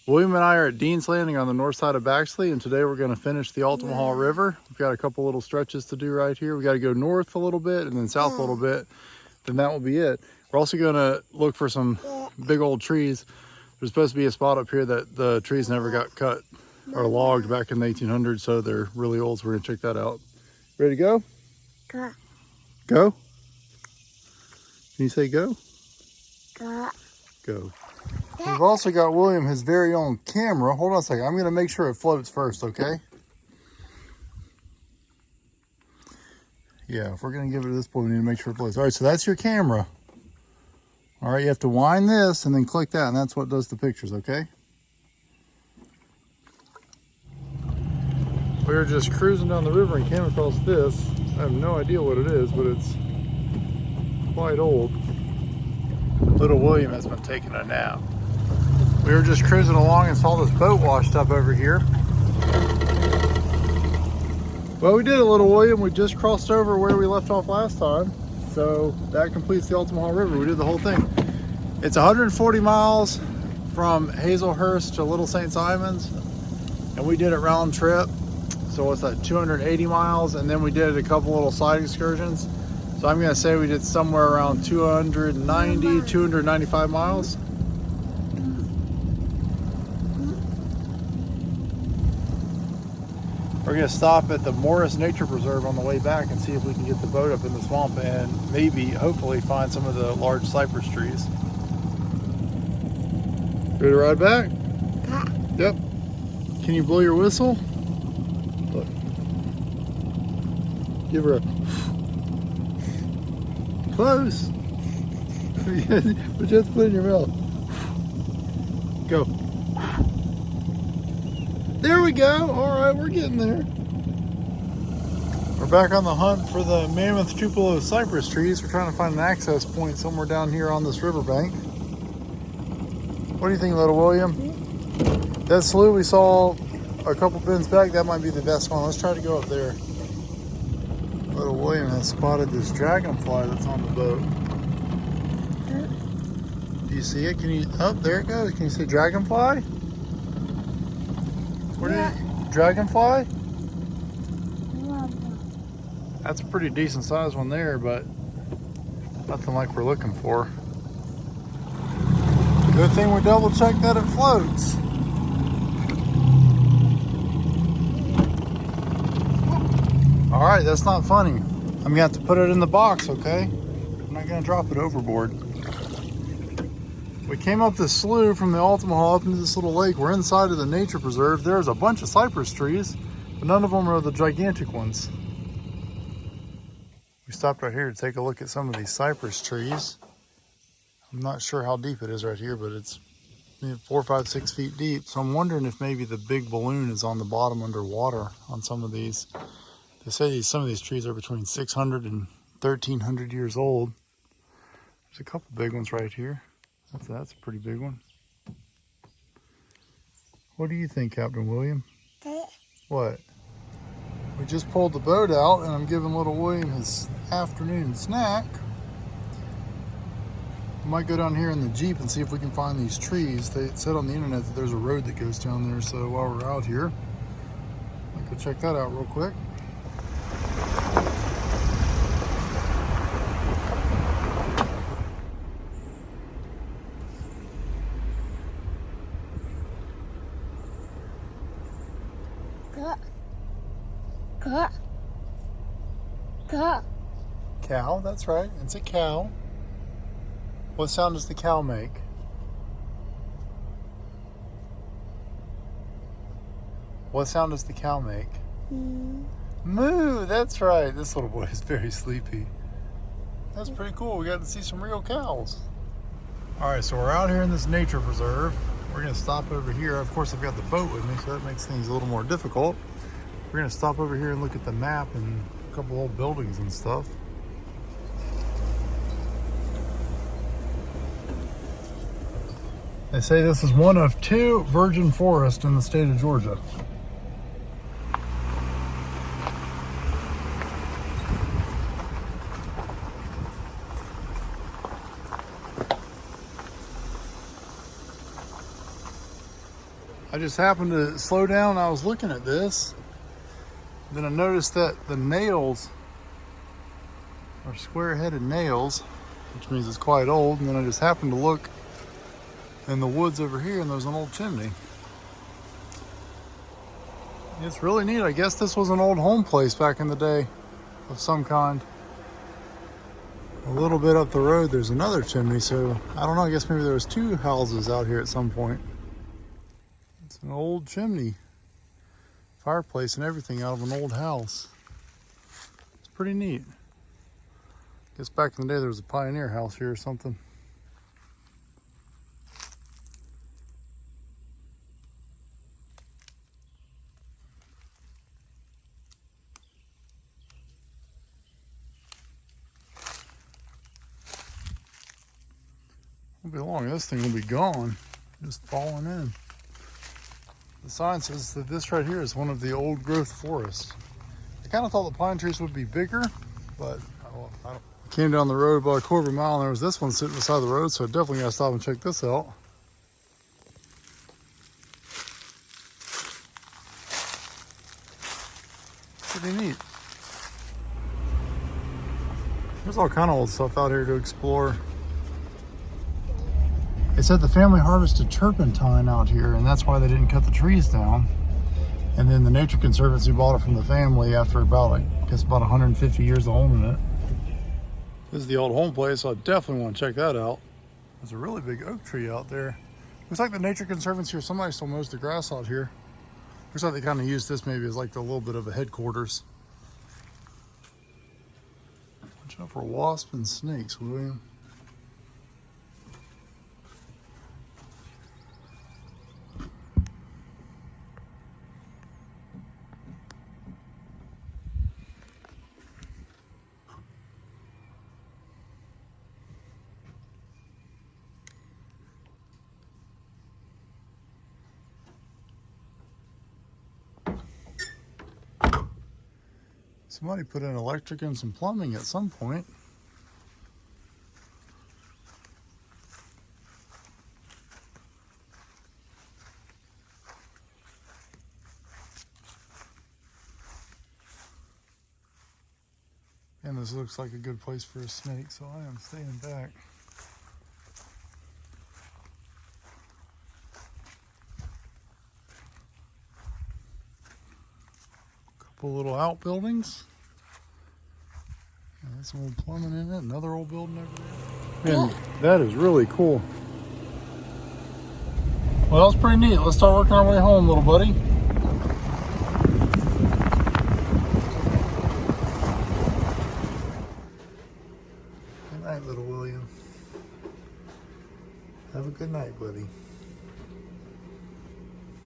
William and I are at Dean's Landing on the north side of Baxley, and today we're going to finish the Altamaha River. We've got a couple little stretches to do right here. We got to go north a little bit and then south a little bit. Then that will be it. We're also going to look for some big old trees. There's supposed to be a spot up here that the trees never got cut or logged back in the 1800s, so they're really old, so we're going to check that out. Ready to go? Go. Go? Can you say go? Go. Go. We've also got William his very own camera. Hold on a second. I'm going to make sure it floats first, okay? Yeah, if we're going to give it to this point, we need to make sure it floats. All right, so that's your camera. All right, you have to wind this and then click that, and that's what does the pictures, okay? We were just cruising down the river and came across this. I have no idea what it is, but it's quite old. Little William has been taking a nap. We were just cruising along and saw this boat washed up over here. Well, we did it, little William. We just crossed over where we left off last time. So that completes the Altamaha River. We did the whole thing. It's 140 miles from Hazelhurst to Little St. Simons. And we did it round trip. So what's that, 280 miles? And then we did a couple little side excursions. So I'm gonna say we did somewhere around 290, 295 miles. We're gonna stop at the Morris Nature Preserve on the way back and see if we can get the boat up in the swamp and maybe, hopefully, find some of the large cypress trees. Ready to ride back? Yep. Can you blow your whistle? Look. Give her a close. But just put it in your mouth. Go. There we go. All right, we're getting there. We're back on the hunt for the mammoth tupelo cypress trees. We're trying to find an access point somewhere down here on this riverbank. What do you think, little William? That slough we saw a couple bends back, that might be the best one. Let's try to go up there. Little William has spotted this dragonfly that's on the boat. Do you see it? Can you, oh, there it goes. Can you see dragonfly? What is it? Dragonfly? That's a pretty decent sized one there, but nothing like we're looking for. Good thing we double checked that it floats. All right, that's not funny. I'm gonna have to put it in the box, okay? I'm not gonna drop it overboard. We came up this slough from the Altamaha up into this little lake. We're inside of the nature preserve. There's a bunch of cypress trees, but none of them are the gigantic ones. We stopped right here to take a look at some of these cypress trees. I'm not sure how deep it is right here, but it's 4, 5, 6 feet deep. So I'm wondering if maybe the big balloon is on the bottom underwater on some of these. They say some of these trees are between 600 and 1,300 years old. There's a couple big ones right here. That's a pretty big one. What do you think, Captain William? What? We just pulled the boat out and I'm giving little William his afternoon snack. We might go down here in the Jeep and see if we can find these trees. They said on the internet that there's a road that goes down there, so while we're out here, I'll go check that out real quick. Cow, that's right. It's a cow. What sound does the cow make? What sound does the cow make? Moo, that's right. This little boy is very sleepy. That's pretty cool. We got to see some real cows. All right, so we're out here in this nature preserve. We're gonna stop over here. Of course, I've got the boat with me, so that makes things a little more difficult. We're gonna stop over here and look at the map and a couple old buildings and stuff. They say this is one of 2 virgin forests in the state of Georgia. I just happened to slow down. I was looking at this. Then I noticed that the nails are square-headed nails, which means it's quite old. And then I just happened to look in the woods over here, and there's an old chimney. It's really neat. I guess this was an old home place back in the day of some kind. A little bit up the road, there's another chimney, so I don't know, I guess maybe there was two houses out here at some point. It's an old chimney, fireplace and everything out of an old house. It's pretty neat. I guess back in the day there was a pioneer house here or something. Won't be long, this thing will be gone, just falling in. The sign says that this right here is one of the old growth forests. I kind of thought the pine trees would be bigger, but I came down the road about a quarter of a mile and there was this one sitting beside the road, so I definitely gotta stop and check this out. Pretty neat. There's all kind of old stuff out here to explore. They said the family harvested turpentine out here, and that's why they didn't cut the trees down. And then the Nature Conservancy bought it from the family after about, I guess, about 150 years of owning it. This is the old home place, so I definitely want to check that out. There's a really big oak tree out there. Looks like the Nature Conservancy or somebody still mows the grass out here. Looks like they kind of used this maybe as like a little bit of a headquarters. Watch out for wasps and snakes, William. Somebody put in electric and some plumbing at some point. And this looks like a good place for a snake, so I am staying back. Couple little outbuildings. There's some old plumbing in it. Another old building over there. Man, that is really cool. Well, that was pretty neat. Let's start working our way home, little buddy. Good night, little William. Have a good night, buddy.